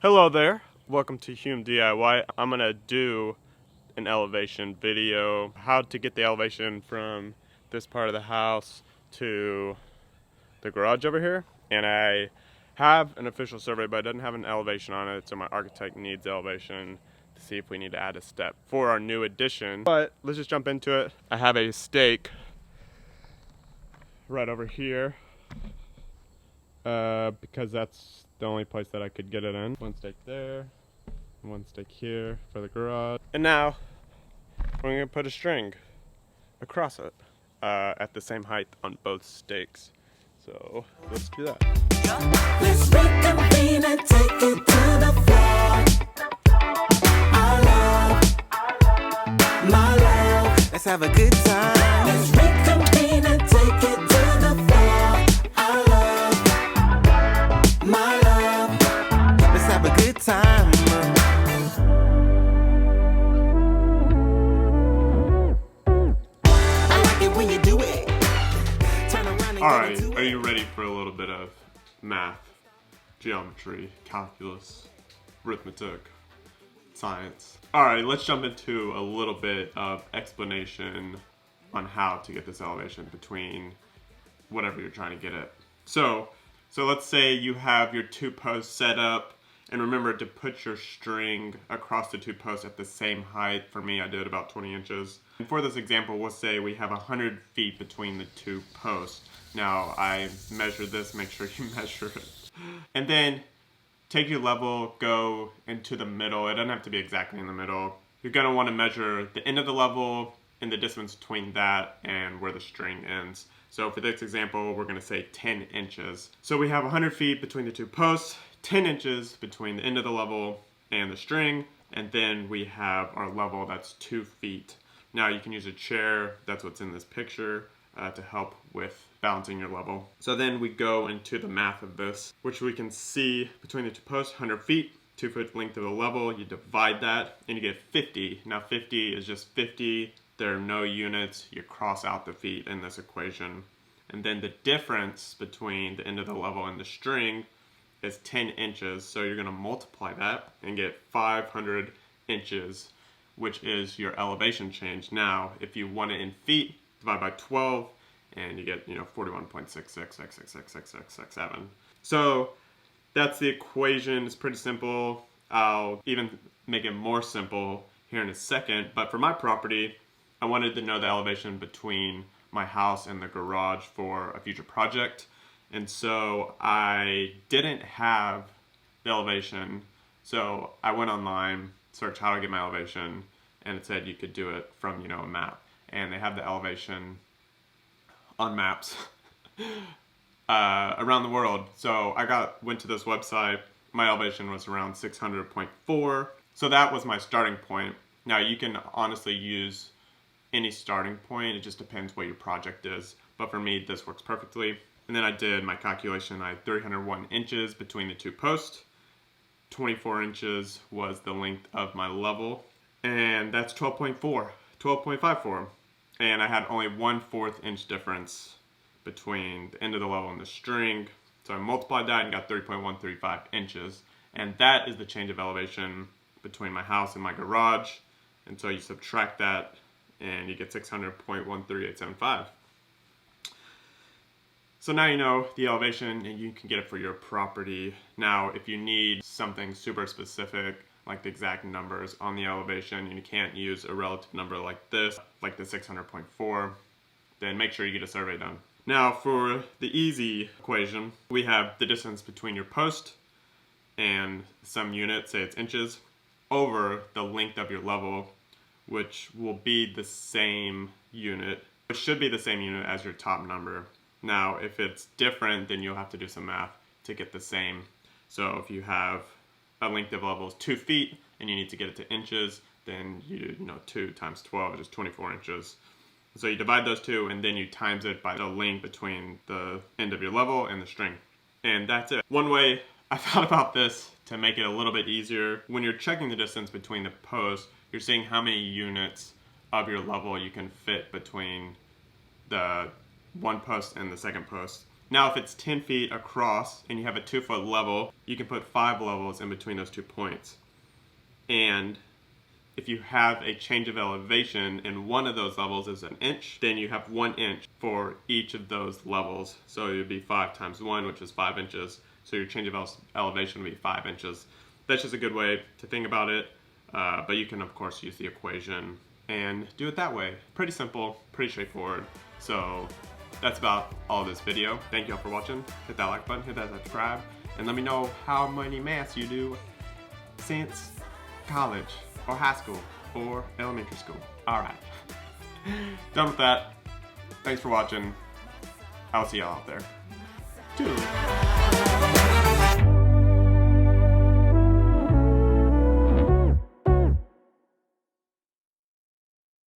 Hello there, welcome to Hume DIY. I'm gonna do an elevation video, how to get the elevation from this part of the house to the garage over here. And I have an official survey, but it doesn't have an elevation on it, so my architect needs elevation to see if we need to add a step for our new addition. But let's just jump into it. I have a stake right over here because that's the only place that I could get it in. One stake there, one stake here for the garage. And now we're gonna put a string across it at the same height on both stakes. So let's do that. Let's reconvene and take it to the floor. Our love, my love. Let's have a good time. Let's reconvene and take it to the floor. Our love, my love. Let's have a good time. I like it when you do it. Turn around and Alright, get into are it. you ready for a little bit of math, geometry, calculus, arithmetic, science? Alright, let's jump into a little bit of explanation on how to get this elevation between whatever you're trying to get at. So let's say you have your two posts set up, and remember to put your string across the two posts at the same height. For me, I did about 20 inches. And for this example, we'll say we have 100 feet between the two posts. Now, I measured this, make sure you measure it. And then take your level, go into the middle. It doesn't have to be exactly in the middle. You're gonna wanna measure the end of the level and the distance between that and where the string ends. So for this example, we're gonna say 10 inches. So we have 100 feet between the two posts, 10 inches between the end of the level and the string, and then we have our level that's 2 feet. Now you can use a chair, that's what's in this picture, to help with balancing your level. So then we go into the math of this, which we can see between the two posts, 100 feet, 2 foot length of the level, you divide that and you get 50. Now 50 is just 50, there are no units, you cross out the feet in this equation. And then the difference between the end of the level and the string is 10 inches, so you're gonna multiply that and get 500 inches, which is your elevation change. Now, if you want it in feet, divide by 12, and you get, 41.66666667. So that's the equation. It's pretty simple. I'll even make it more simple here in a second, but for my property, I wanted to know the elevation between my house and the garage for a future project. And so I didn't have the elevation. So I went online, searched how to get my elevation, and it said you could do it from, a map. And they have the elevation on maps around the world. So I went to this website. My elevation was around 600.4. So that was my starting point. Now you can honestly use any starting point. It just depends what your project is. But for me, this works perfectly. And then I did my calculation. I had 301 inches between the two posts. 24 inches was the length of my level. And that's 12.54. And I had only 1/4 inch difference between the end of the level and the string. So I multiplied that and got 3.135 inches. And that is the change of elevation between my house and my garage. And so you subtract that and you get 600.13875. So now you know the elevation and you can get it for your property. Now, if you need something super specific, like the exact numbers on the elevation, and you can't use a relative number like this, like the 600.4, then make sure you get a survey done. Now, for the easy equation, we have the distance between your post and some unit, say it's inches, over the length of your level, which will be the same unit. It should be the same unit as your top number. Now, if it's different, then you'll have to do some math to get the same. So if you have a length of level is 2 feet and you need to get it to inches, then you do, 2 times 12, which is 24 inches. So you divide those two and then you times it by the length between the end of your level and the string. And that's it. One way I thought about this to make it a little bit easier, when you're checking the distance between the posts, you're seeing how many units of your level you can fit between the one post and the second post. Now if it's 10 feet across and you have a 2-foot level, you can put 5 levels in between those 2 points. And if you have a change of elevation and one of those levels is an inch, then you have 1 inch for each of those levels. So it would be 5 times 1, which is 5 inches. So your change of elevation would be 5 inches. That's just a good way to think about it. But you can, of course, use the equation and do it that way. Pretty simple, pretty straightforward. So that's about all this video. Thank you all for watching. Hit that like button, hit that subscribe, and let me know how many maths you do since college, or high school, or elementary school. Alright. Done with that. Thanks for watching. I'll see y'all out there. Toodaloo.